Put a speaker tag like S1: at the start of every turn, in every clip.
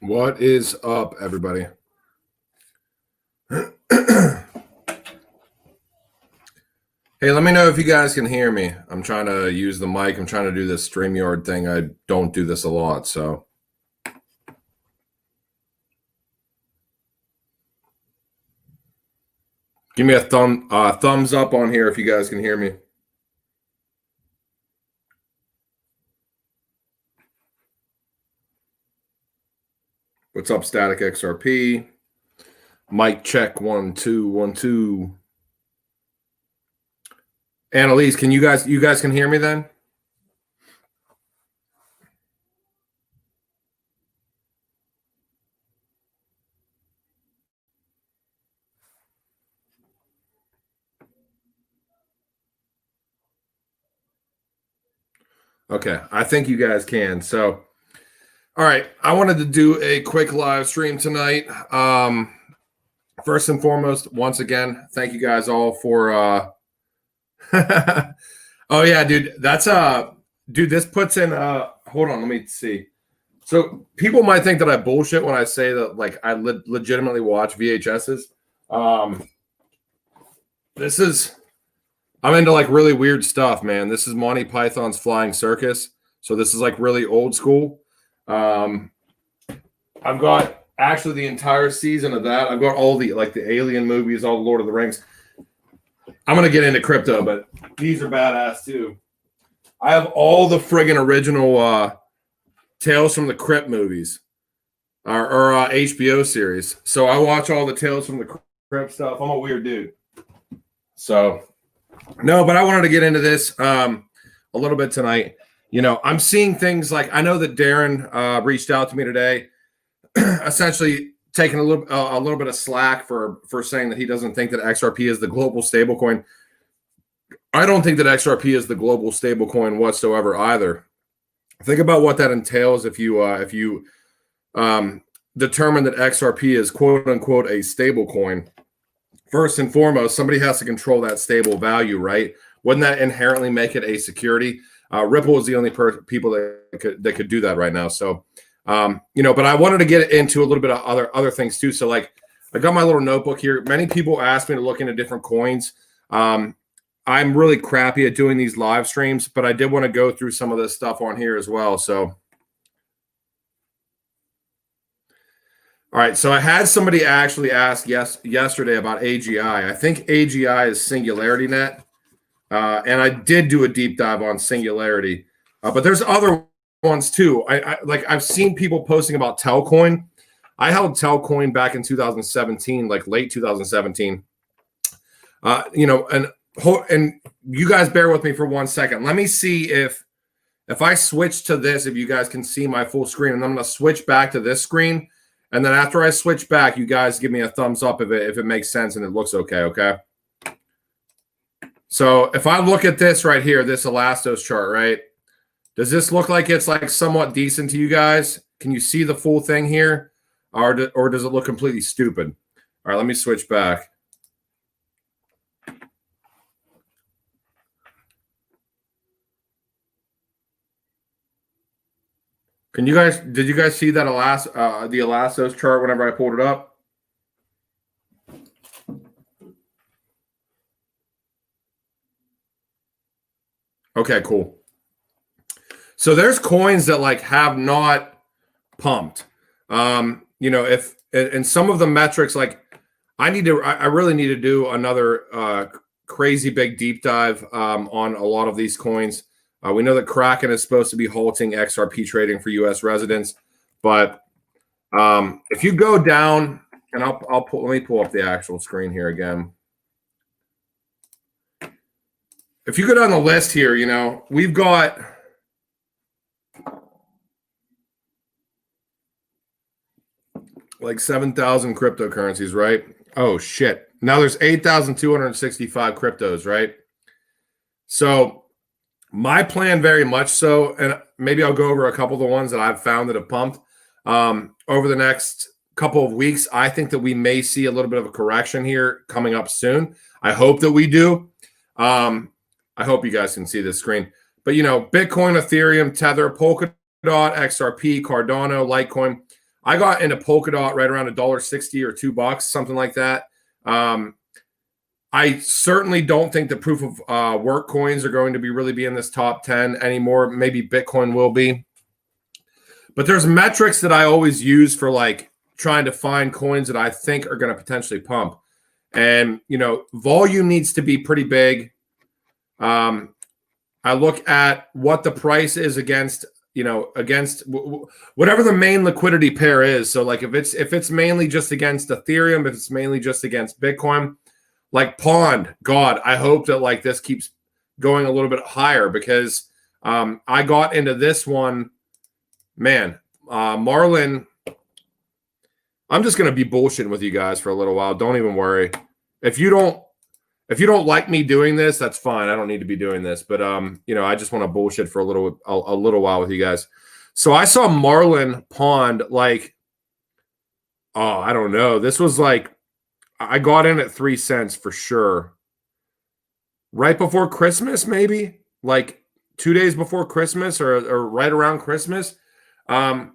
S1: What is up, everybody? Hey, let me know if you guys can hear me. I'm trying to use the mic. I'm trying to do this StreamYard thing. I don't do this a lot, so. Give me a thumbs up on here if you guys can hear me. What's up, Static XRP? Mic check 1 2 1 2. Annalise, can you guys can hear me then? Okay, I think you guys can. So, all right, I wanted to do a quick live stream tonight. First and foremost, once again, thank you guys all for oh yeah, dude. That's dude, this puts in hold on, let me see. So people might think that I bullshit when I say that like I legitimately watch VHSs. This is I'm into like really weird stuff, man. This is Monty Python's Flying Circus. So this is like really old school. I've got actually the entire season of that. I've got all the like the Alien movies, all the Lord of the Rings. I'm gonna get into crypto, but these are badass too. I have all the friggin' original Tales from the Crypt movies or HBO series. So I watch all the Tales from the Crypt stuff. I'm a weird dude. So no, but I wanted to get into this a little bit tonight. You know, I'm seeing things like I know that Darren reached out to me today, essentially taking a little bit of slack for saying that he doesn't think that XRP is the global stablecoin. I don't think that XRP is the global stablecoin whatsoever either. Think about what that entails if you determine that XRP is quote unquote a stablecoin. First and foremost, somebody has to control that stable value, right? Wouldn't that inherently make it a security? Ripple is the only people that could do that right now. So. You know, but I wanted to get into a little bit of other things too. So like I got my little notebook here. Many people ask me to look into different coins. I'm really crappy at doing these live streams, but I did want to go through some of this stuff on here as well. So, all right. So I had somebody actually ask yesterday about AGI. I think AGI is Singularity Net. And I did do a deep dive on Singularity, but there's other ones too. I've seen people posting about Telcoin. I held Telcoin back in 2017, like late 2017. You know, and you guys bear with me for 1 second. Let me see if I switch to this, if you guys can see my full screen, and I'm going to switch back to this screen. And then after I switch back, you guys give me a thumbs up if it makes sense and it looks okay. Okay. So if I look at this right here, this Elastos chart, right? Does this look like it's like somewhat decent to you guys? Can you see the full thing here? Or does it look completely stupid? All right, let me switch back. Did you guys see that the Elastos chart whenever I pulled it up? Okay, cool. So there's coins that like have not pumped. You know, if and some of the metrics, like I really need to do another crazy big deep dive on a lot of these coins. We know that Kraken is supposed to be halting XRP trading for U.S. residents, but if you go down, and let me pull up the actual screen here again. If you go down the list here, you know, we've got like 7,000 cryptocurrencies, right? Oh, shit. Now there's 8,265 cryptos, right? So my plan very much so, and maybe I'll go over a couple of the ones that I've found that have pumped over the next couple of weeks. I think that we may see a little bit of a correction here coming up soon. I hope that we do. I hope you guys can see this screen. But, you know, Bitcoin, Ethereum, Tether, Polkadot, XRP, Cardano, Litecoin. I got into Polkadot right around $1.60 or $2, something like that. I certainly don't think the proof of work coins are going to really be in this top 10 anymore. Maybe Bitcoin will be. But there's metrics that I always use for like trying to find coins that I think are going to potentially pump. And, volume needs to be pretty big. I look at what the price is against whatever the main liquidity pair is. So like if it's mainly just against Ethereum, if it's mainly just against Bitcoin, like Pond, God, I hope that like this keeps going a little bit higher because I got into this one, man, Marlin. I'm just going to be bullshitting with you guys for a little while. Don't even worry. If you don't like me doing this, that's fine. I don't need to be doing this, but I just want to bullshit for a little while with you guys. So I saw Marlin Pond like, I don't know. This was like, I got in at 3 cents for sure. Right before Christmas, maybe like 2 days before Christmas or right around Christmas. And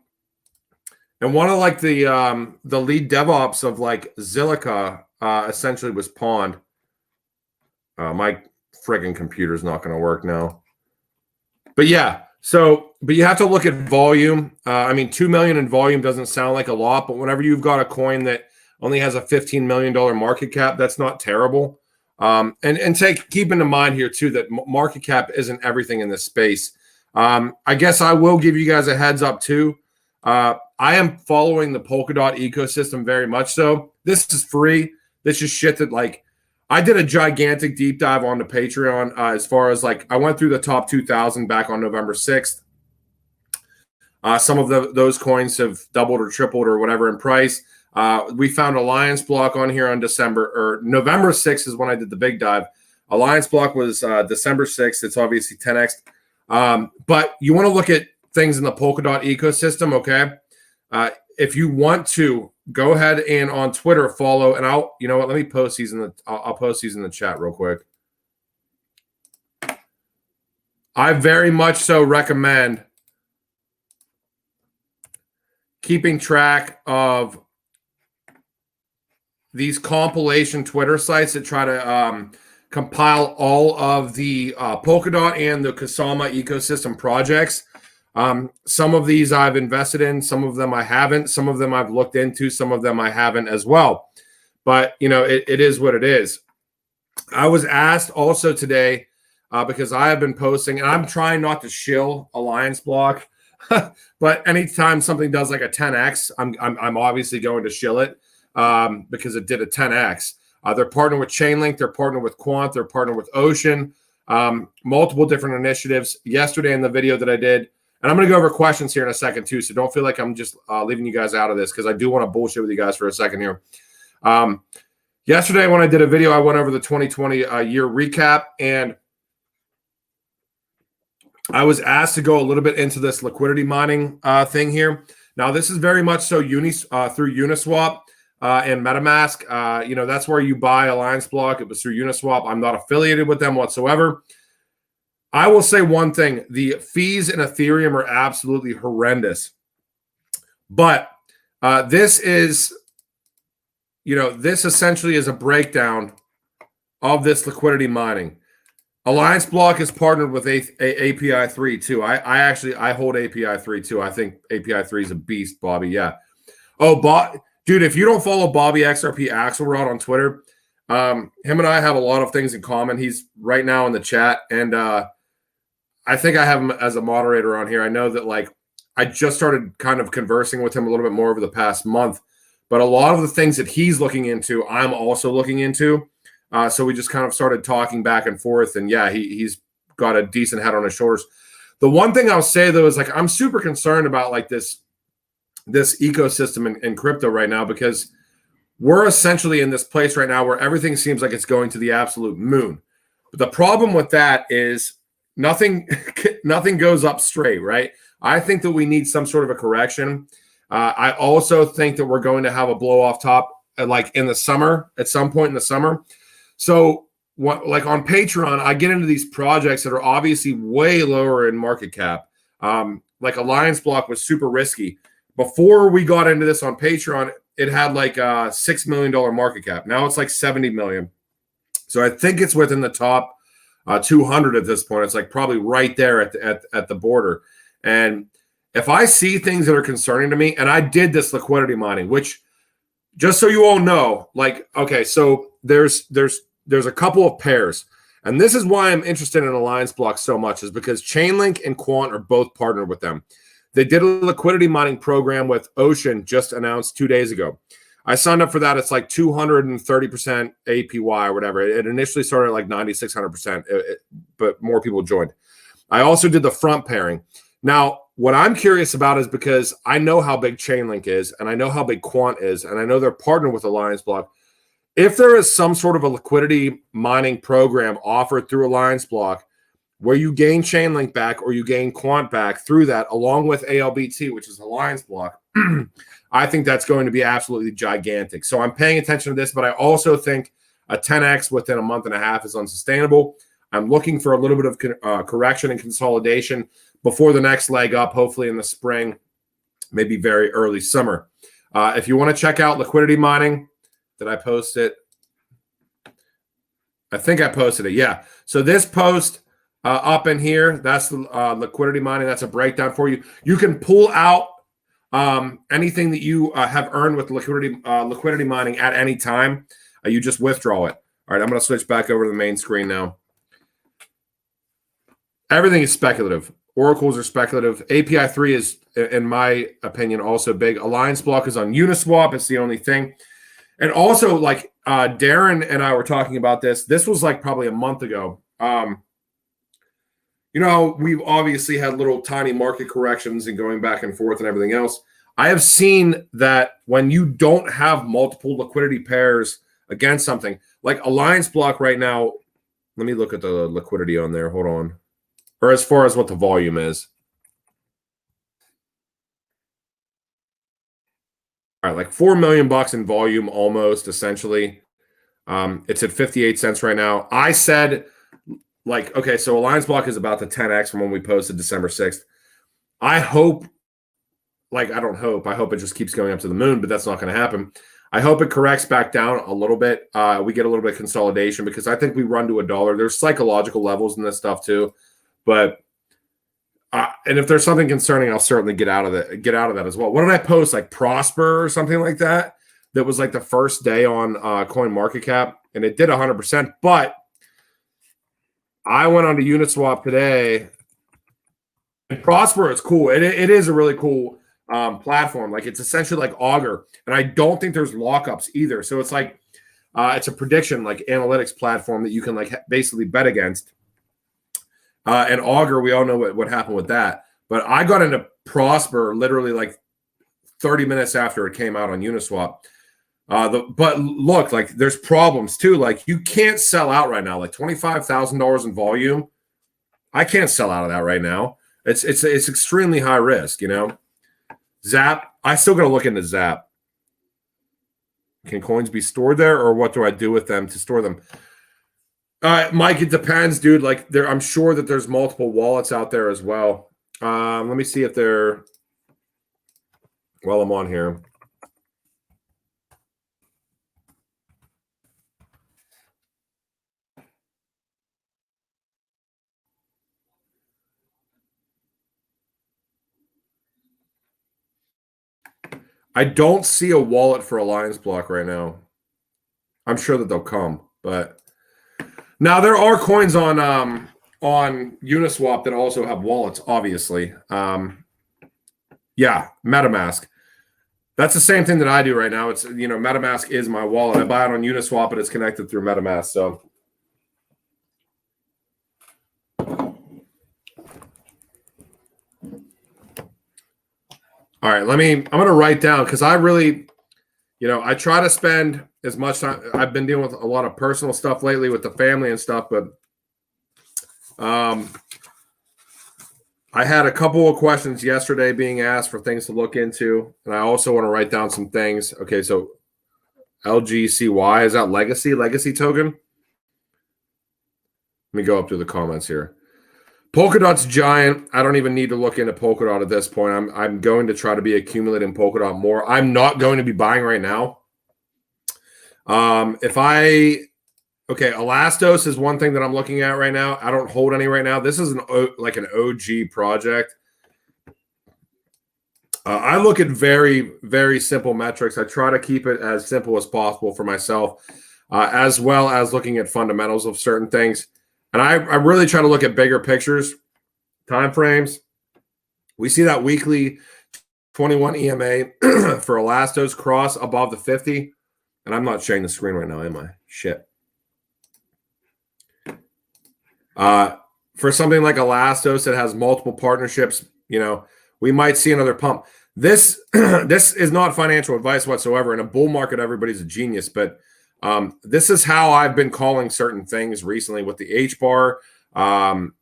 S1: one of like the lead DevOps of like Zilliqa essentially was Pond. My friggin' computer's not going to work now. But yeah, but you have to look at volume. 2 million in volume doesn't sound like a lot, but whenever you've got a coin that only has a $15 million market cap, that's not terrible. And keep in mind here too that market cap isn't everything in this space. I guess I will give you guys a heads up too. I am following the Polkadot ecosystem very much so. This is free. This is shit that like I did a gigantic deep dive onto Patreon as far as like I went through the top 2,000 back on November 6th. Some of those coins have doubled or tripled or whatever in price. We found Alliance Block on here on November 6th is when I did the big dive. Alliance Block was December 6th. It's obviously 10x. But you want to look at things in the Polkadot ecosystem, okay? If you want to, go ahead and on Twitter follow, and let me post these I'll post these in the chat real quick. I very much so recommend keeping track of these compilation Twitter sites that try to compile all of the Polkadot and the Kusama ecosystem projects. Some of these I've invested in, some of them I haven't, some of them I've looked into, some of them I haven't as well. But, it is what it is. I was asked also today because I have been posting, and I'm trying not to shill Alliance Block, but anytime something does like a 10x, I'm obviously going to shill it because it did a 10x. They're partnered with Chainlink, they're partnered with Quant, they're partnered with Ocean, multiple different initiatives. Yesterday in the video that I did, and I'm going to go over questions here in a second too, so don't feel like I'm just leaving you guys out of this because I do want to bullshit with you guys for a second here. Yesterday when I did a video, I went over the 2020 year recap, and I was asked to go a little bit into this liquidity mining thing here. Now, this is very much so through Uniswap and MetaMask. That's where you buy Alliance Block. It was through Uniswap. I'm not affiliated with them whatsoever. I will say one thing. The fees in Ethereum are absolutely horrendous. But this essentially is a breakdown of this liquidity mining. Alliance Block is partnered with API 3 too. I hold API 3 too. I think API 3 is a beast, Bobby. Yeah. Oh, dude, if you don't follow Bobby XRP Axelrod on Twitter, him and I have a lot of things in common. He's right now in the chat, and I think I have him as a moderator on here. I know that like I just started kind of conversing with him a little bit more over the past month, but a lot of the things that he's looking into, I'm also looking into. So we just kind of started talking back and forth, and yeah, he's got a decent head on his shoulders. The one thing I'll say though is like I'm super concerned about like this ecosystem in crypto right now, because we're essentially in this place right now where everything seems like it's going to the absolute moon. But the problem with that is nothing goes up straight, right? I think that we need some sort of a correction. I also think that we're going to have a blow off top like in the summer, at some point in the summer. So like on Patreon, I get into these projects that are obviously way lower in market cap. Like Alliance Block was super risky, before we got into this on Patreon, it had like a $6 million market cap. Now it's like 70 million. So I think it's within the top 200 at this point. It's like probably right there at the border. And if I see things that are concerning to me, and I did this liquidity mining, which just so you all know, like, okay, so there's a couple of pairs. And this is why I'm interested in Alliance Block so much, is because Chainlink and Quant are both partnered with them. They did a liquidity mining program with Ocean, just announced 2 days ago. I signed up for that. It's like 230% APY or whatever. It initially started at like 9,600%, but more people joined. I also did the front pairing. Now, what I'm curious about is because I know how big Chainlink is, and I know how big Quant is, and I know they're partnered with Alliance Block. If there is some sort of a liquidity mining program offered through Alliance Block where you gain Chainlink back or you gain Quant back through that, along with ALBT, which is Alliance Block, I think that's going to be absolutely gigantic. So I'm paying attention to this, but I also think a 10x within a month and a half is unsustainable. I'm looking for a little bit of correction and consolidation before the next leg up, hopefully in the spring, maybe very early summer. If you want to check out liquidity mining, did I post it? I think I posted it. Yeah. So this post up in here, that's the liquidity mining. That's a breakdown for you. You can pull out anything that you have earned with liquidity mining at any time. You just withdraw it. All right. I'm going to switch back over to the main screen now. Everything is speculative. Oracles are speculative. API 3 is, in my opinion, also big. Alliance Block is on Uniswap. It's the only thing. And also, like Darren and I were talking about this. This was like probably a month ago. You know, we've obviously had little tiny market corrections and going back and forth and everything else. I have seen that when you don't have multiple liquidity pairs against something, like Alliance Block right now, let me look at the liquidity on there. Hold on. Or as far as what the volume is. All right, like 4 million bucks in volume almost, essentially. It's at 58 cents right now. I said, like, okay, so Alliance Block is about the 10x from when we posted December 6th. I hope, like, I don't hope. I hope it just keeps going up to the moon, but that's not going to happen. I hope it corrects back down a little bit. We get a little bit of consolidation because I think we run to $1. There's psychological levels in this stuff too. But and if there's something concerning, I'll certainly get out of that as well. What did I post? Like Prosper or something like that? That was like the first day on CoinMarketCap, and it did 100%. But I went on to Uniswap today, and Prosper is cool. It is a really cool platform. Like it's essentially like Augur, and I don't think there's lockups either. So it's like it's a prediction like analytics platform that you can like basically bet against. And Augur, we all know what happened with that. But I got into Prosper literally like 30 minutes after it came out on Uniswap. But look, like there's problems too. Like you can't sell out right now. Like $25,000 in volume, I can't sell out of that right now. It's extremely high risk, you know. Zap, I still got to look into Zap. Can coins be stored there, or what do I do with them to store them? Mike, it depends, dude. Like I'm sure that there's multiple wallets out there as well. Let me see if they're, while I'm on here. I don't see a wallet for Alliance Block right now. I'm sure that they'll come, but now there are coins on Uniswap that also have wallets, obviously. Yeah, MetaMask. That's the same thing that I do right now. It's, you know, MetaMask is my wallet. I buy it on Uniswap, but it's connected through MetaMask. So all right, I'm going to write down because I really, you know, I try to spend as much time. I've been dealing with a lot of personal stuff lately with the family and stuff, but I had a couple of questions yesterday being asked for things to look into, and I also want to write down some things. Okay, so LGCY, is that legacy token? Let me go up to the comments here. Polka dot's giant. I don't even need to look into polka dot at this point. I'm going to try to be accumulating polka dot more. I'm not going to be buying right now. If I Okay, Elastos is one thing that I'm looking at right now. I don't hold any right now. This is like an OG project. I look at very, very simple metrics. I try to keep it as simple as possible for myself, as well as looking at fundamentals of certain things. And I really try to look at bigger pictures, time frames. We see that weekly 21 EMA for Elastos cross above the 50. And I'm not sharing the screen right now, am I? Shit. For something like Elastos that has multiple partnerships, we might see another pump. This this is not financial advice whatsoever. In a bull market, everybody's a genius, but this is how I've been calling certain things recently with the H bar, XLM,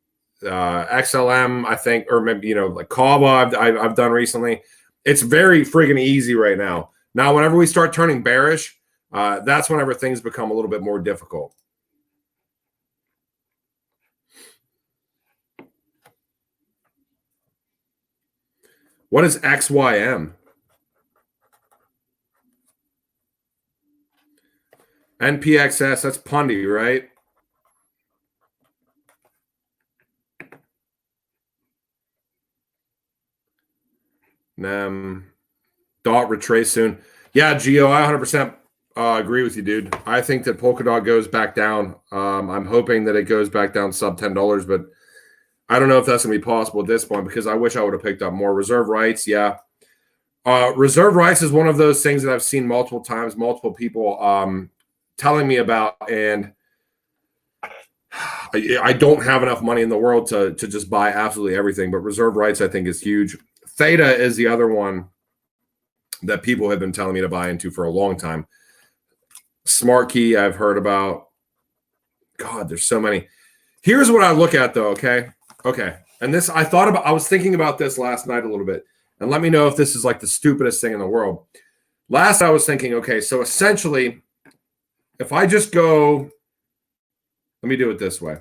S1: I think, or maybe like Kava. I've done recently. It's very friggin' easy right now. Now, whenever we start turning bearish, that's whenever things become a little bit more difficult. What is XYM? NPXS, that's Pundy, right? Dot retrace soon. Yeah, Geo, I 100% agree with you, dude. I think that Polkadot goes back down. I'm hoping that it goes back down sub $10, but I don't know if that's going to be possible at this point because I wish I would have picked up more. Reserve rights, yeah. Reserve rights is one of those things that I've seen multiple times, multiple people telling me about, and I don't have enough money in the world to just buy absolutely everything. But reserve rights, I think, is huge. Theta is the other one that people have been telling me to buy into for a long time. Smart Key, I've heard about. God, there's so many. Here's what I look at, though. Okay. And this, I was thinking about this last night a little bit, and let me know if this is like the stupidest thing in the world. Last, I was thinking, okay, so essentially, if I just go, let me do it this way.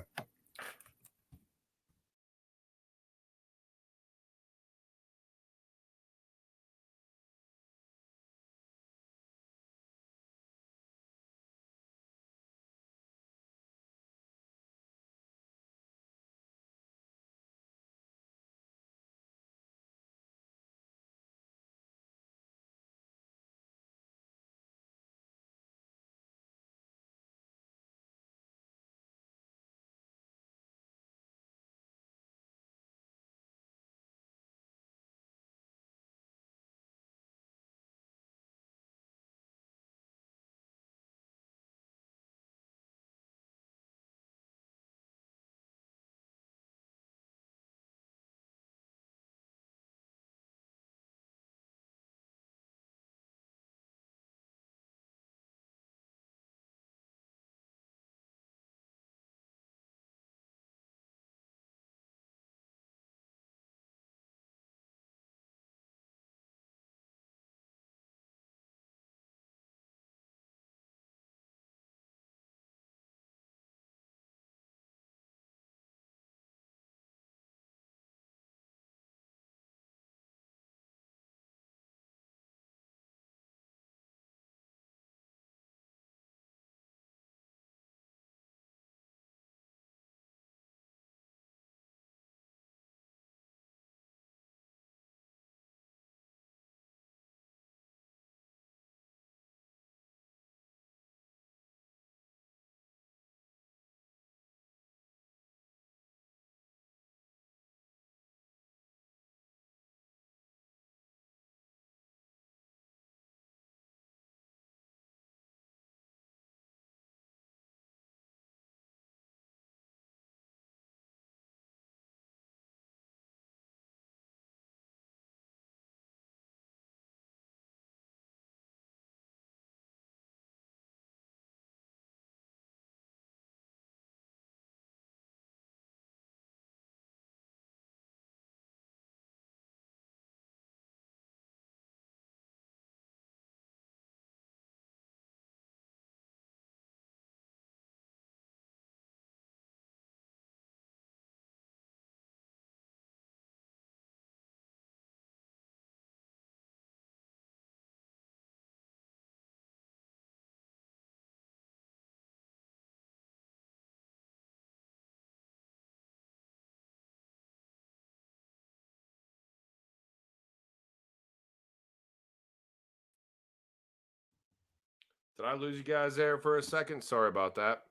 S1: Did I lose you guys there for a second? Sorry about that.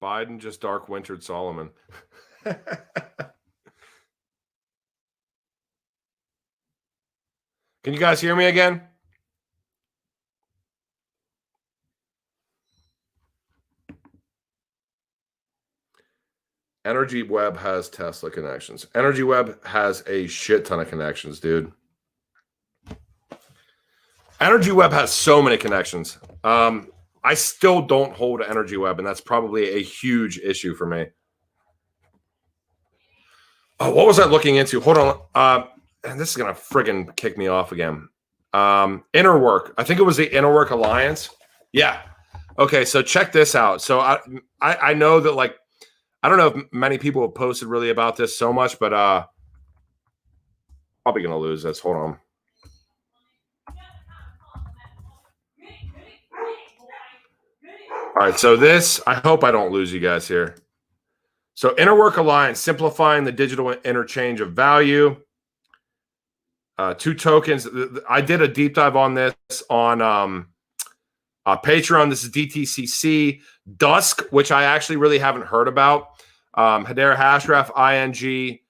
S1: Biden just dark wintered Solomon. Can you guys hear me again? Energy Web has Tesla connections. Energy Web has a shit ton of connections, dude. Energy Web has so many connections. I still don't hold Energy Web, and that's probably a huge issue for me. Oh, what was I looking into? Hold on. And this is gonna friggin' kick me off again. Interwork. I think it was the Interwork Alliance. Yeah. Okay, so check this out. So I know that, like, I don't know if many people have posted really about this so much, but probably gonna lose this. Hold on. All right, so this, I hope I don't lose you guys here. So Interwork Alliance, simplifying the digital interchange of value. 2 tokens. I did a deep dive on this on Patreon. This is DTCC. Dusk, which I actually really haven't heard about. Hedera Hashgraph, ING,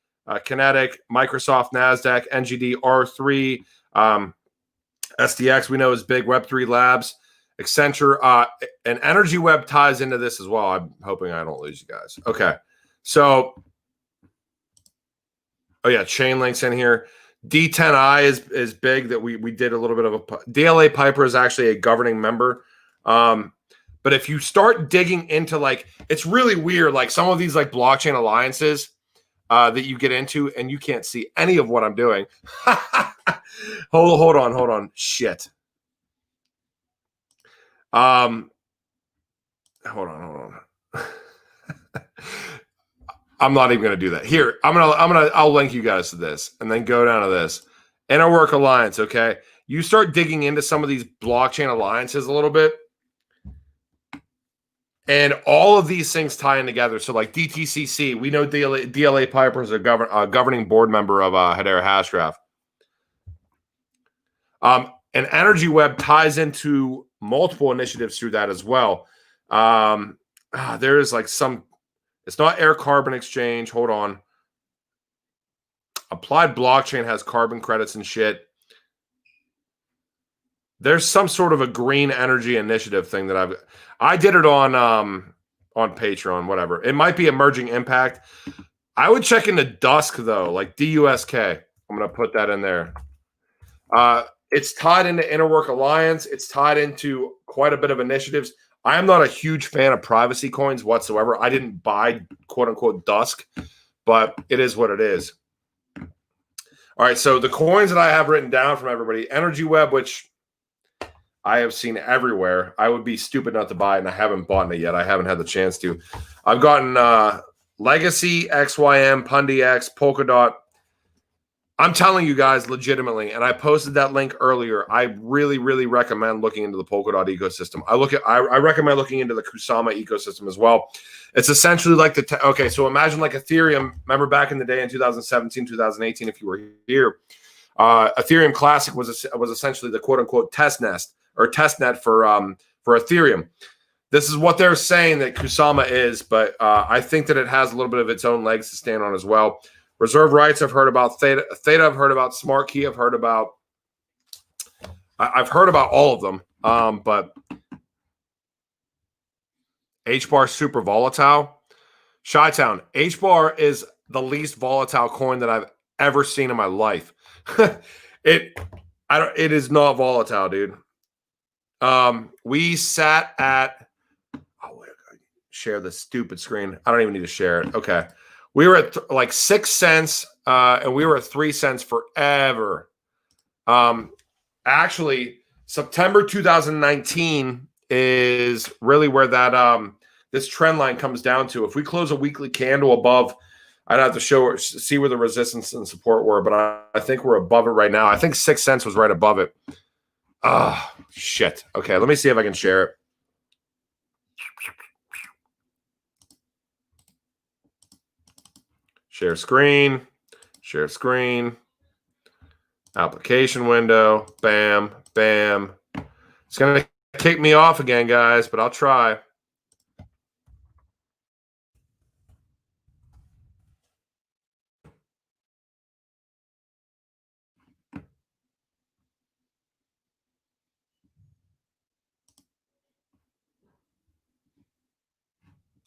S1: Kinetic, Microsoft, NASDAQ, NGD, R3, SDX, we know is big, Web3 Labs, Accenture, and Energy Web ties into this as well. I'm hoping I don't lose you guys. Okay. So, oh yeah, Chainlink's in here. D10I is big, that we did a little bit of a DLA Piper is actually a governing member. But if you start digging into, like, it's really weird, like some of these like blockchain alliances that you get into, and you can't see any of what I'm doing. hold on. Shit. Hold on. I'm not even going to do that. Here, I'll link you guys to this and then go down to this. Interwork Alliance, okay? You start digging into some of these blockchain alliances a little bit, and all of these things tie in together. So, like DTCC, we know DLA Piper is a governing board member of Hedera Hashgraph. And Energy Web ties into multiple initiatives through that as well. There is like some, it's not Air Carbon Exchange. Hold on. Applied Blockchain has carbon credits and shit. There's some sort of a green energy initiative thing that I did it on Patreon, whatever. It might be Emerging Impact. I would check into Dusk though, like DUSK. I'm gonna put that in there. It's tied into Interwork Alliance. It's tied into quite a bit of initiatives. I am not a huge fan of privacy coins whatsoever. I didn't buy quote unquote Dusk, but it is what it is. All right, so the coins that I have written down from everybody, Energy Web, which I have seen everywhere. I would be stupid not to buy it, and I haven't bought it yet. I haven't had the chance to. I've gotten Legacy, XYM, PundyX, Polkadot. I'm telling you guys legitimately, and I posted that link earlier. I really, really recommend looking into the Polkadot ecosystem. I recommend looking into the Kusama ecosystem as well. It's essentially like okay, so imagine like Ethereum. Remember back in the day in 2017, 2018, if you were here, Ethereum Classic was essentially the quote unquote test net for Ethereum. This is what they're saying that Kusama is, but I think that it has a little bit of its own legs to stand on as well. Reserve rights, I've heard about Theta. I've heard about Smart Key. I've heard about all of them. But H-bar super volatile. Chi-Town, H-bar is the least volatile coin that I've ever seen in my life. It is not volatile, dude. We sat at share the stupid screen. I don't even need to share it. Okay. We were at like 6 cents, and we were at 3 cents forever. Actually, September 2019 is really where that this trend line comes down to. If we close a weekly candle above, I'd have to see where the resistance and support were, but I think we're above it right now. I think 6 cents was right above it. Ah, shit. Okay, let me see if I can share it. Share screen. Application window. Bam, bam. It's going to kick me off again, guys, but I'll try.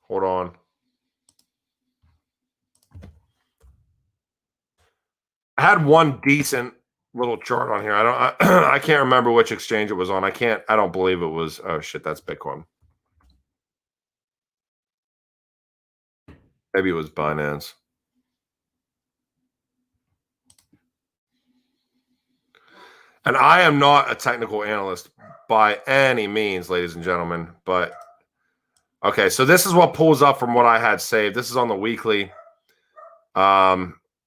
S1: Hold on. I had one decent little chart on here. I can't remember which exchange it was on. I don't believe it was. Oh shit, that's Bitcoin. Maybe it was Binance. And I am not a technical analyst by any means, ladies and gentlemen, but okay, so this is what pulls up from what I had saved. This is on the weekly.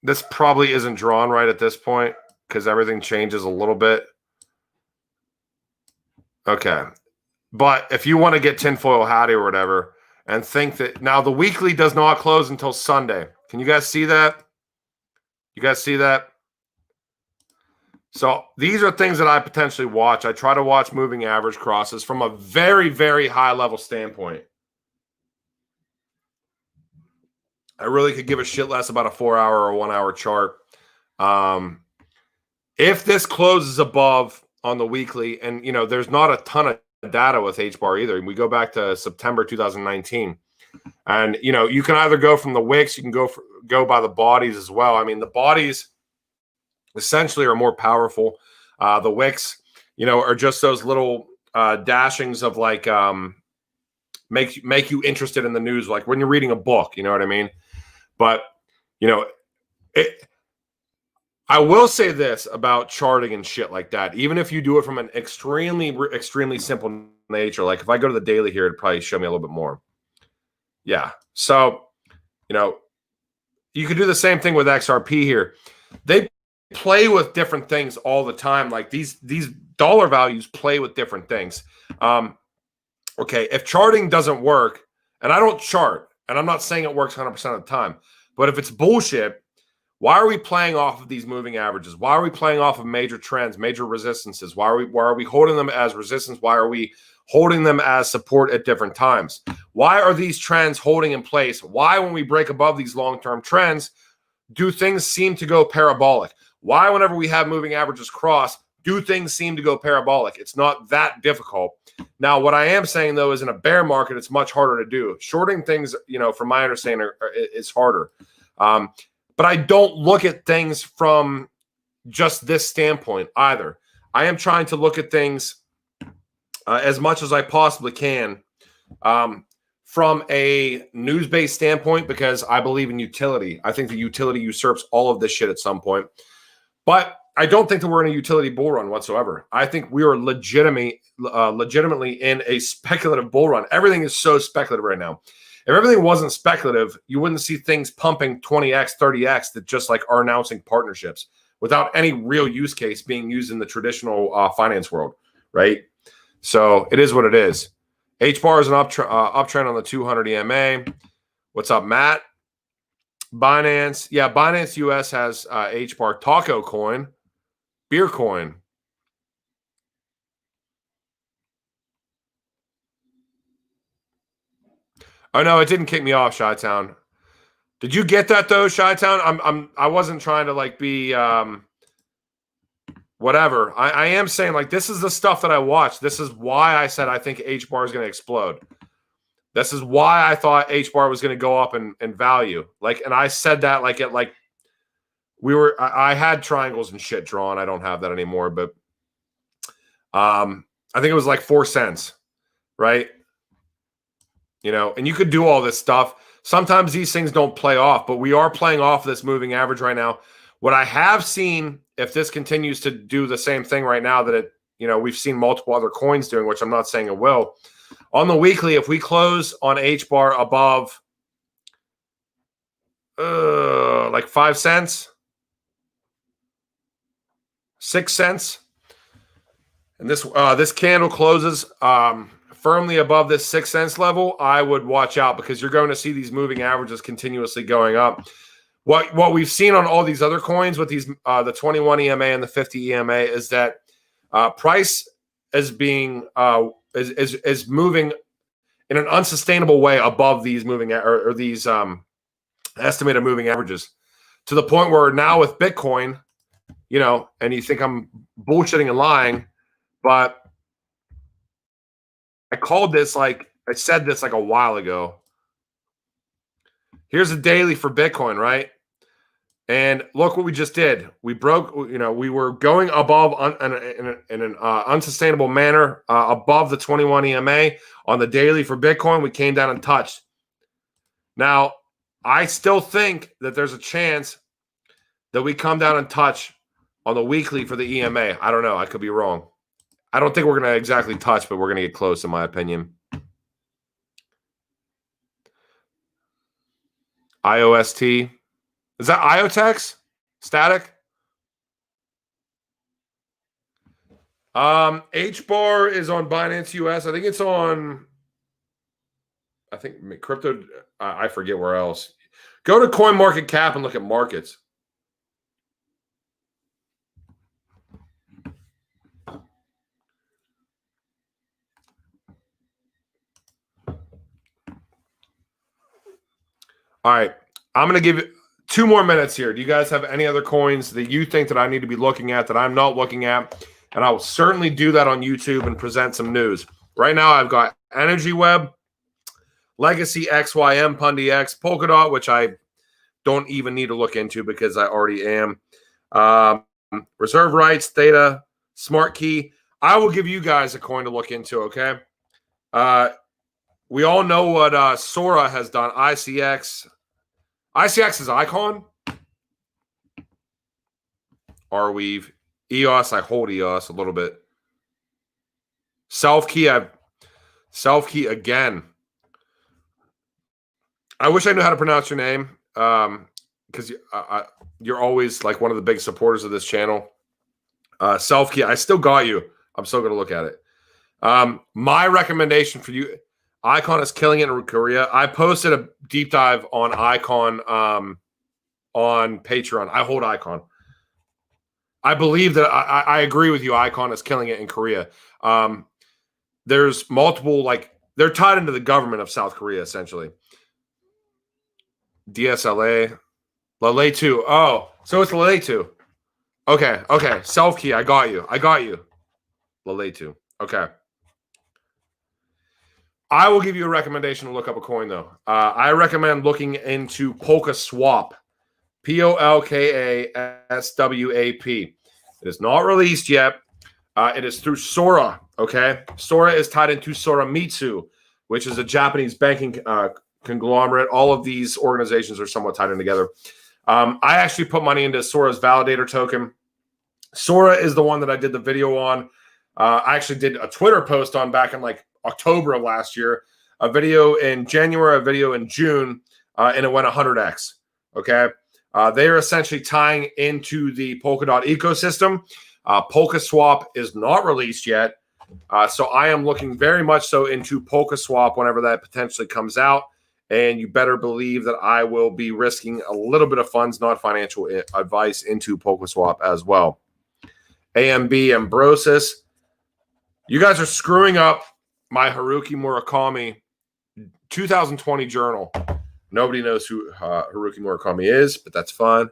S1: This probably isn't drawn right at this point because everything changes a little bit. Okay. But if you want to get tinfoil hattie or whatever and think that now the weekly does not close until Sunday. Can you guys see that? You guys see that? So these are things that I potentially watch. I try to watch moving average crosses from a very, very high level standpoint. I really could give a shit less about a 4-hour or 1-hour chart. If this closes above on the weekly, and you know, there's not a ton of data with HBAR either. We go back to September 2019, and you know, you can either go from the wicks, you can go by the bodies as well. I mean, the bodies essentially are more powerful. The wicks, you know, are just those little dashings of like make you interested in the news, like when you're reading a book. You know what I mean? But you know, I will say this about charting and shit like that. Even if you do it from an extremely simple nature, like if I go to the daily here, it'd probably show me a little bit more. Yeah. So, you know, you could do the same thing with XRP here. They play with different things all the time. Like these dollar values play with different things. Okay, if charting doesn't work, and I don't chart, and I'm not saying it works 100% of the time, but if it's bullshit, why are we playing off of these moving averages? Why are we playing off of major trends, major resistances? Why are we holding them as resistance? Why are we holding them as support at different times? Why are these trends holding in place? Why, when we break above these long-term trends, do things seem to go parabolic? Why, whenever we have moving averages cross, do things seem to go parabolic? It's not that difficult. Now, what I am saying, though, is in a bear market, it's much harder to do. Shorting things, you know, from my understanding, is harder. But I don't look at things from just this standpoint either. I am trying to look at things as much as I possibly can from a news-based standpoint, because I believe in utility. I think the utility usurps all of this shit at some point. But I don't think that we're in a utility bull run whatsoever. I think we are legitimately in a speculative bull run. Everything is so speculative right now. If everything wasn't speculative, you wouldn't see things pumping 20x, 30x that just like are announcing partnerships without any real use case being used in the traditional finance world, right? So it is what it is. HBAR is an uptrend on the 200 EMA. What's up, Matt? Binance. Yeah, Binance US has HBAR. Taco coin. Beer coin. Oh no, it didn't kick me off, Chi-Town. Did you get that though, Chi-Town? I wasn't trying to like be whatever. I am saying like this is the stuff that I watch. This is why I said I think HBAR is going to explode. This is why I thought HBAR was going to go up in value. Like, and I said that like at like I had triangles and shit drawn. I don't have that anymore, but I think it was like 4 cents, right? You know, and you could do all this stuff. Sometimes these things don't play off, but we are playing off this moving average right now. What I have seen, if this continues to do the same thing right now that it, you know, we've seen multiple other coins doing, which I'm not saying it will. On the weekly, if we close on HBAR above like 5 cents, 6 cents, and this candle closes firmly above this 6 cents level, I would watch out because you're going to see these moving averages continuously going up. what we've seen on all these other coins with these the 21 EMA and the 50 EMA is that price is being is moving in an unsustainable way above these moving or these estimated moving averages, to the point where now with Bitcoin, you know, and you think I'm bullshitting and lying, but I called this, like I said this like a while ago. Here's a daily for Bitcoin, right? And look what we just did. We broke, you know, we were going above in an unsustainable manner above the 21 EMA on the daily for Bitcoin. We came down and touched. Now, I still think that there's a chance that we come down and touch on the weekly for the EMA. I don't know. I could be wrong. I don't think we're going to exactly touch, but we're going to get close, in my opinion. IOST. Is that IOTEX? Static? H-bar is on Binance US. I think it's on, I think crypto, I forget where else. Go to CoinMarketCap and look at markets. All right. I'm going to give it 2 more minutes here. Do you guys have any other coins that you think that I need to be looking at that I'm not looking at? And I will certainly do that on YouTube and present some news. Right now, I've got Energy Web, Legacy XYM, Pundy X, Polkadot, which I don't even need to look into because I already am. Reserve Rights, Theta, Smart Key. I will give you guys a coin to look into, okay? We all know what Sora has done. ICX. ICX is Icon. Arweave. EOS, I hold EOS a little bit. Self-Key again. I wish I knew how to pronounce your name because you're always like one of the big supporters of this channel. Self-Key, I still got you. I'm still going to look at it. My recommendation for you, Icon is killing it in Korea. I posted a deep dive on Icon on Patreon. I hold Icon. I believe that I agree with you. Icon is killing it in Korea. There's multiple, like, they're tied into the government of South Korea, essentially. DSLA. Lele 2. Oh, so it's Lele 2. Okay. Self-Key, I got you. Lele 2. Okay. I will give you a recommendation to look up a coin, though. I recommend looking into Polka Swap. POLKASWAP. It is not released yet. It is through Sora, okay? Sora is tied into Soramitsu, which is a Japanese banking conglomerate. All of these organizations are somewhat tied in together. I actually put money into Sora's validator token. Sora is the one that I did the video on. I actually did a Twitter post on back in like October of last year, a video in January, a video in June, and it went 100x, okay? They are essentially tying into the Polkadot ecosystem. Polka Swap is not released yet, so I am looking very much so into Polka Swap whenever that potentially comes out, and you better believe that I will be risking a little bit of funds, not financial advice, into Polka Swap as well. AMB Ambrosis. You guys are screwing up my Haruki Murakami 2020 journal. Nobody knows who Haruki Murakami is, but that's fine.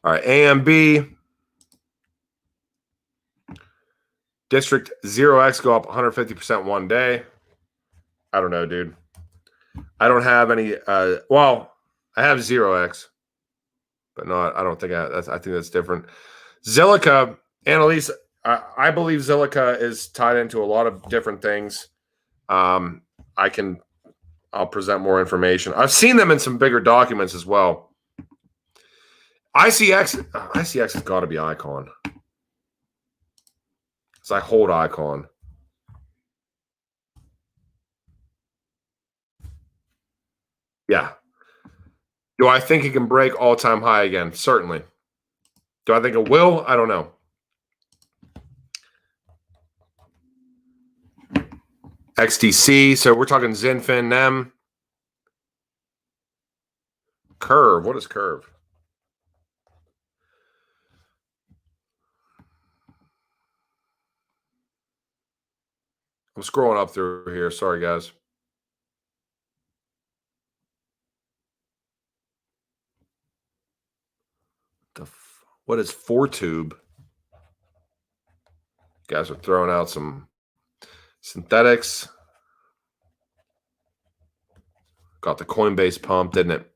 S1: All right, AMB. District 0x go up 150% one day. I don't know, dude. I don't have any. Well, I have 0x, but not. I don't think I think that's different. Zilliqa, Annalise. I believe Zilliqa is tied into a lot of different things. I'll present more information. I've seen them in some bigger documents as well. ICX has got to be Icon. So I hold Icon. Yeah. Do I think it can break all-time high again? Certainly. Do I think it will? I don't know. XTC. So we're talking Zinfin, NEM. Curve. What is Curve? I'm scrolling up through here. Sorry, guys. What is 4Tube? Guys are throwing out some synthetics. Got the Coinbase pump, didn't it?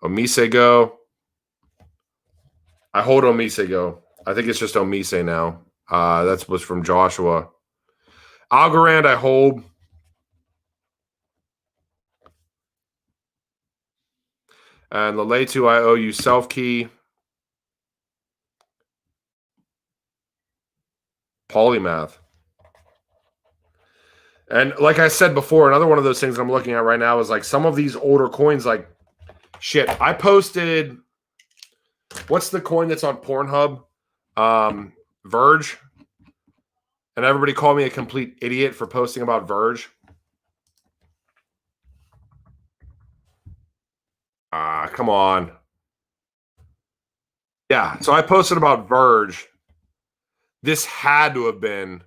S1: Omise Go. I hold Omise Go. I think it's just Omise now. That's what's from Joshua. Algorand, I hold. And Laletu, I owe you self key. Polymath. And like I said before, another one of those things I'm looking at right now is like some of these older coins, like shit. I posted, what's the coin that's on Pornhub? Verge. And everybody called me a complete idiot for posting about Verge. Come on. Yeah, so I posted about Verge. This had to have been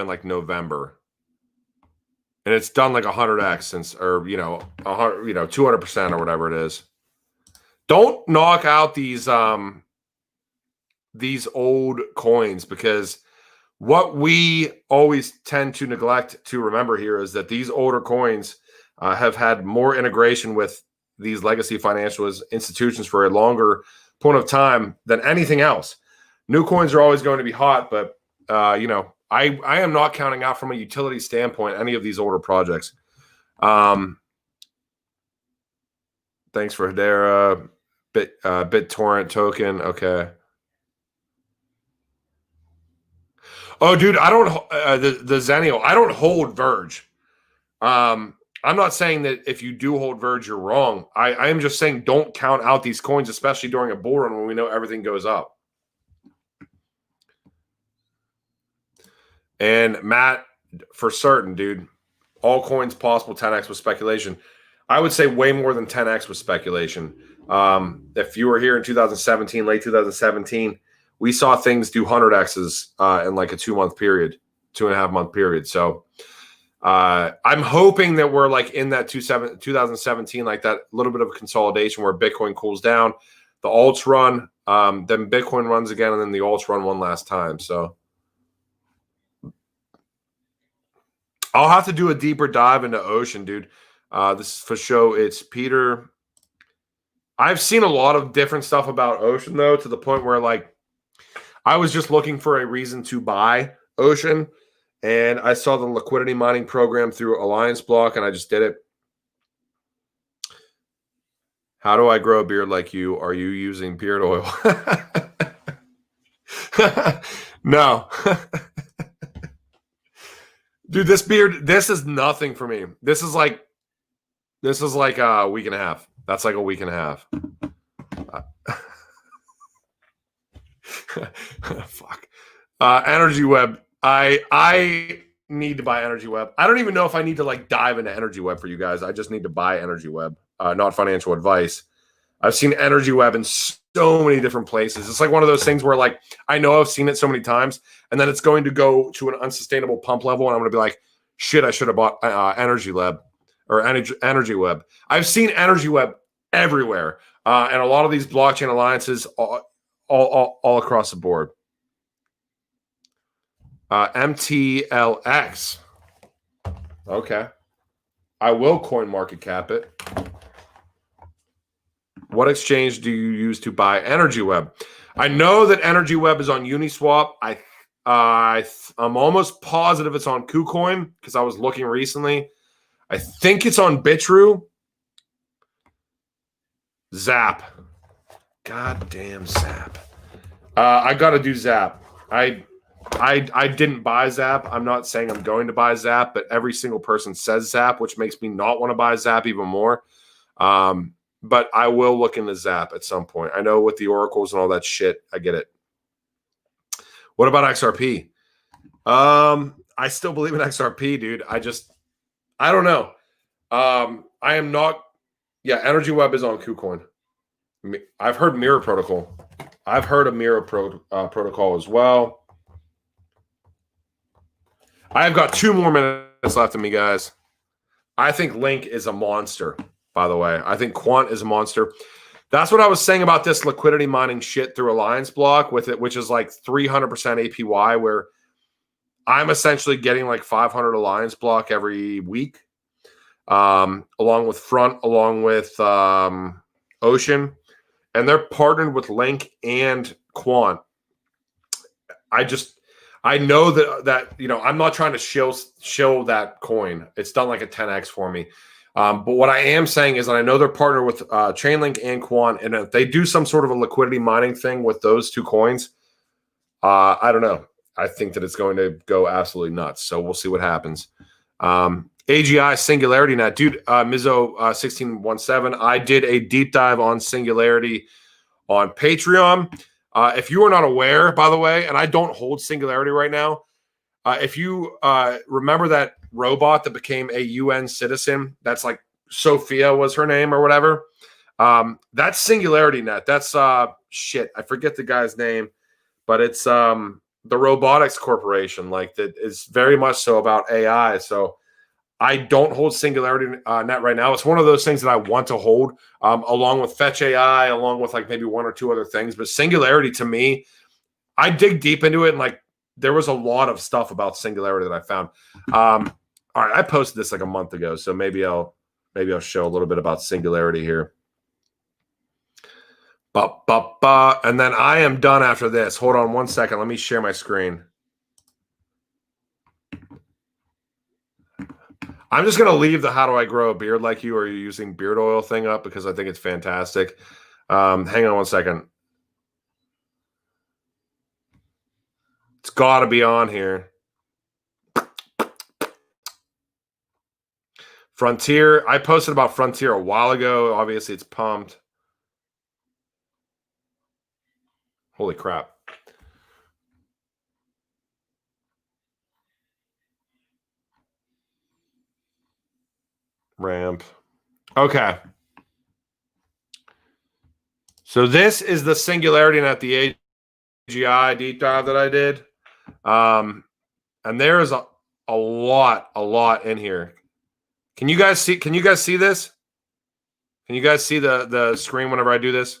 S1: like November. And it's done like 100x since, or 200% or whatever it is. Don't knock out these old coins, because what we always tend to neglect to remember here is that these older coins have had more integration with these legacy financial institutions for a longer point of time than anything else. New coins are always going to be hot, but I am not counting out from a utility standpoint any of these older projects. Thanks for Hedera, BitTorrent token. Okay. Oh, dude, I don't the Zennial. I don't hold Verge. I'm not saying that if you do hold Verge, you're wrong. I am just saying don't count out these coins, especially during a bull run when we know everything goes up. And Matt, for certain, dude, all coins possible 10x with speculation. I would say way more than 10x with speculation. If you were here in 2017, late 2017, we saw things do 100x's in like a 2-month period, 2.5-month period. So I'm hoping that we're like in that 2017, like that little bit of a consolidation where Bitcoin cools down, the alts run, then Bitcoin runs again, and then the alts run one last time. So I'll have to do a deeper dive into Ocean, dude. This is for show. It's Peter. I've seen a lot of different stuff about Ocean, though, to the point where like I was just looking for a reason to buy Ocean. And I saw the liquidity mining program through Alliance Block, and I just did it. How do I grow a beard like you? Are you using beard oil? No. Dude, this beard, this is nothing for me. This is like a week and a half. That's like a week and a half. Fuck. Energy Web. I need to buy Energy Web. I don't even know if I need to like dive into Energy Web for you guys. I just need to buy Energy Web, not financial advice. I've seen Energy Web in so many different places. It's like one of those things where like I know I've seen it so many times, and then it's going to go to an unsustainable pump level, and I'm going to be like, shit, I should have bought Energy Web or Energy Web. I've seen Energy Web everywhere, and a lot of these blockchain alliances all across the board. MTLX. Okay. I will coin market cap it. What exchange do you use to buy Energy Web? I know that Energy Web is on Uniswap. I'm almost positive it's on KuCoin because I was looking recently. I think it's on Bitrue. Zap. Goddamn Zap. I got to do Zap. I didn't buy Zap. I'm not saying I'm going to buy Zap, but every single person says Zap, which makes me not want to buy Zap even more. But I will look into Zap at some point. I know with the oracles and all that shit, I get it. What about XRP? I still believe in XRP, dude. I don't know. I am not. Yeah, Energy Web is on KuCoin. I've heard Mirror Protocol. I've heard of Mirror Protocol as well. I've got 2 more minutes left of me, guys. I think Link is a monster, by the way. I think Quant is a monster. That's what I was saying about this liquidity mining shit through Alliance Block with it, which is like 300% APY, where I'm essentially getting like 500 Alliance Block every week, along with Front, along with Ocean. And they're partnered with Link and Quant. I know that I'm not trying to show that coin. It's done like a 10x for me. But what I am saying is that I know they're partnered with Chainlink and Quant, and if they do some sort of a liquidity mining thing with those 2 coins, I don't know. I think that it's going to go absolutely nuts. So we'll see what happens. AGI Singularity Net, dude. Mizzo 1617. I did a deep dive on Singularity on Patreon. If you are not aware, by the way, and I don't hold Singularity right now, if you remember that robot that became a UN citizen, that's like Sophia was her name or whatever. That's Singularity Net. That's shit. I forget the guy's name, but it's the Robotics Corporation. Like that is very much so about AI. So I don't hold Singularity Net right now. It's one of those things that I want to hold, along with Fetch AI, along with like maybe 1 or 2 other things. But Singularity, to me, I dig deep into it, and like there was a lot of stuff about Singularity that I found. All right, I posted this like a month ago, so maybe I'll show a little bit about Singularity here. And then I am done after this. Hold on 1 second. Let me share my screen. I'm just going to leave the how do I grow a beard like you, or you're using beard oil thing up, because I think it's fantastic. Hang on 1 second. It's got to be on here. Frontier. I posted about Frontier a while ago. Obviously, it's pumped. Holy crap. Ramp. Okay. So this is the Singularity Net, the AGI deep dive that I did. And there is a lot in here. Can you guys see this? Can you guys see the screen whenever I do this?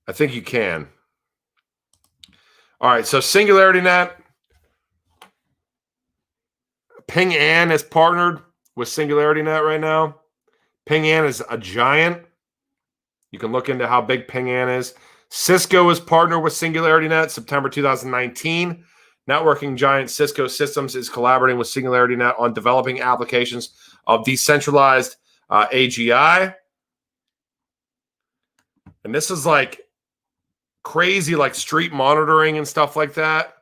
S1: I think you can. All right, so Singularity Net. Ping An is partnered with Singularity Net right now. Ping An is a giant. You can look into how big Ping An is. Cisco is partnered with Singularity Net, September 2019. Networking giant Cisco Systems is collaborating with Singularity Net on developing applications of decentralized AGI. And this is like crazy, like street monitoring and stuff like that.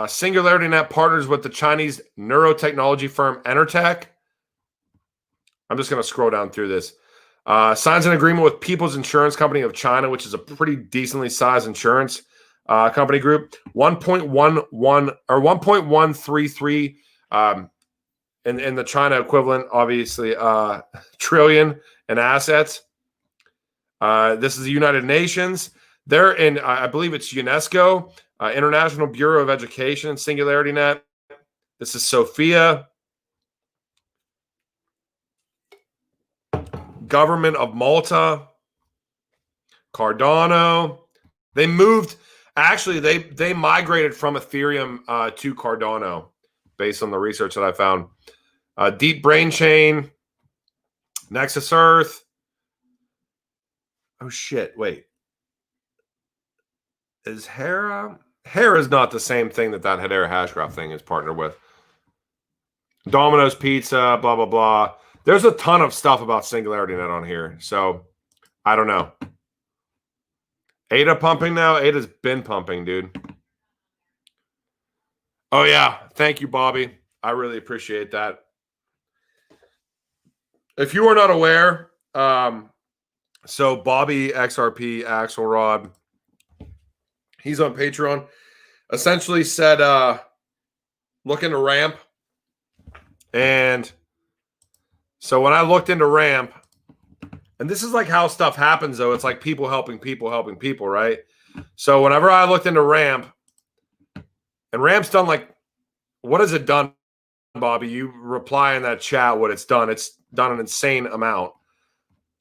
S1: Singularity Net partners with the Chinese neurotechnology firm Enertech. I'm just going to scroll down through this. Signs an agreement with People's Insurance Company of China, which is a pretty decently sized insurance company group. 1.11 or 1.133 in the China equivalent, obviously, trillion in assets. This is the United Nations. They're in, I believe it's UNESCO, International Bureau of Education, Singularity Net. This is Sophia. Government of Malta. Cardano. They moved, actually, they migrated from Ethereum to Cardano based on the research that I found. Deep Brain Chain. Nexus Earth. Oh, shit. Wait. Is Hera? Hera is not the same thing that Hedera Hashgraph thing is partnered with. Domino's Pizza, blah, blah, blah. There's a ton of stuff about Singularity Net on here. So, I don't know. ADA pumping now? ADA's been pumping, dude. Oh, yeah. Thank you, Bobby. I really appreciate that. If you are not aware, so Bobby XRP Axelrod, he's on Patreon. essentially said, look into ramp. And so when I looked into ramp, and this is like how stuff happens, though. It's like people helping people, right? So whenever I looked into ramp, and ramp's done like, what has it done, Bobby? You reply in that chat what it's done. It's done an insane amount.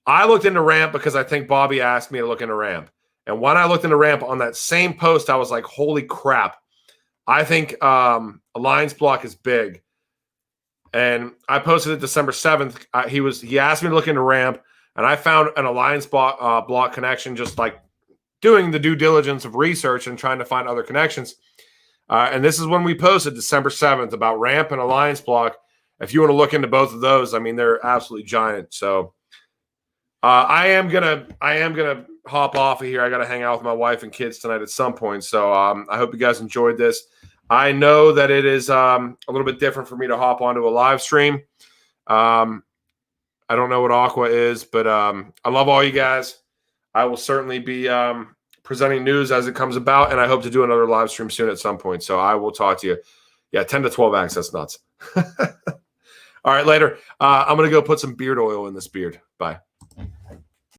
S1: I looked into ramp because I think Bobby asked me to look into ramp. And when I looked into ramp on that same post, I was like, holy crap. I think Alliance Block is big. And I posted it December 7th. He asked me to look into ramp, and I found an Alliance block connection, just like doing the due diligence of research and trying to find other connections. And this is when we posted December 7th about ramp and Alliance Block. If you want to look into both of those, I mean, they're absolutely giant. So I am gonna hop off of here. I got to hang out with my wife and kids tonight at some point. So I hope you guys enjoyed this. I know that it is a little bit different for me to hop onto a live stream. I don't know what Aqua is, but I love all you guys. I will certainly be presenting news as it comes about, and I hope to do another live stream soon at some point. So I will talk to you. Yeah, 10 to 12x. That's nuts. All right, later. I'm going to go put some beard oil in this beard. Bye.